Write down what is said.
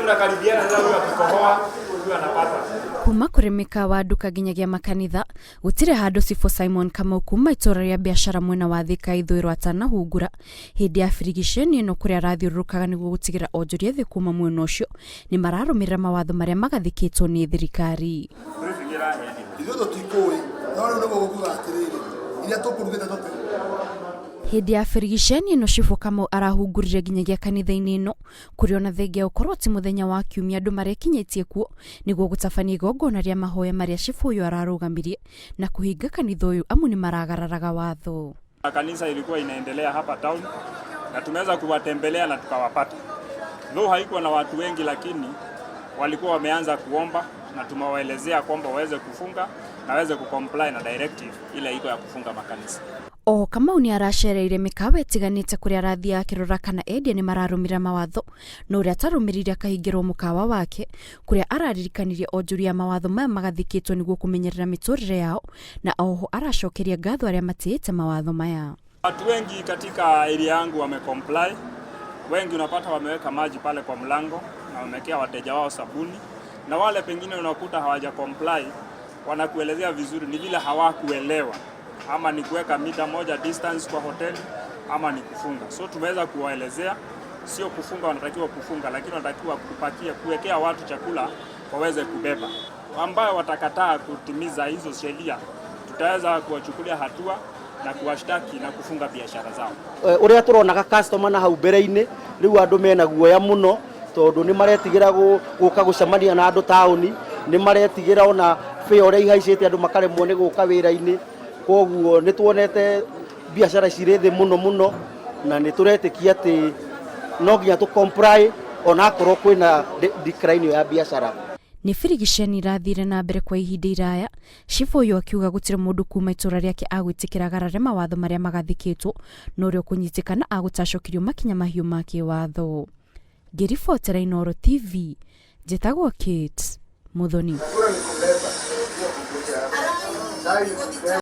tunakaribiana na huyo akikohoa huyo anapata. Kuma kuri mikawa nduka nginyagia makanitha gutire handu Cibu Simon Kamau kuma itora ria biacara mwena wa Thika ithuiro atanahungura hindi ya birigiceni no kuria arathiururukaga niguo gutigira onjoria thi kuma mwena ucio nimararumirira mawatho maria magathikitwo ni thirikari. Hindi ya birigiceni no Cibu Kamau arahungurire nginyagia kanitha-ini ino kuria ona thenge ukorwo ti muthenya wa kiumia andu marekinyitie kuo niguo gutabania igongona ria mahoya maria Cibu uyu ararugamirie na kuhinga kanitha uyu amu ni maragararaga watho. Kanisa ilikuwa inaendelea hapa town na tumeweza kuwatembelea na tukawapata. Though haikuwa na watu wengi, lakini walikuwa wameanza kuomba na tumewaelezea kwamba waweze kufunga na waweze kucomply na directive ile iko ya kufunga makanisa. Kamau ni arashereire mikawa itiganite kuria arathia akirora kana endia ni mararumira mawatho no uria atarumirire akahingirwo mukawa wake kuria araririkanirie onjoria mawatho maya magathikitwo niguo kumenyerera miturire yao na oho aracokeria ngatho aria matiite mawatho maya. Watu wengi katika area yangu wamecomply. Wengi unapata wameweka maji pale kwa mlango na wamekea wateja wao sabuni, na wale pengine unakuta hawaja comply wanakuelezea vizuri ni vile hawakuelewa ama ni kuweka mita moja distance kwa hoteli ama ni kufunga. So tumeweza kuwaelezea sio kufunga, wanatakiwa kufunga, lakini wanatakiwa kupakia kuwekea watu chakula waweze kubeba. Ambao watakataa kutimiza hizo sheria tutaweza kuwachukulia hatua na kuwashtaki na kufunga biashara zao. Uria turonaga customer na hau mbere-ini riu andu mena guoya muno tondu ni maretigira guka gucemania na andu tauni, ni maretigira ona fare uria ihaicite andu makaremwo ni guka wira-ini. Koguo ni tuonete biacara cirethi muno na ni turetikia ati no nginya tu comply ona akorwo kwina decline ya biacara. Ni birigiceni irathire na mbere kwa ihinda iraya. Cibu uyu akiuga gutire mundu kuma itura riake agwitikira garare mawatho maria magathikitwo no uria kunyitikana agutacokirio makinya mahiu make watho. Ngiribotera Inooro TV, njitagwo Kate Muthoni.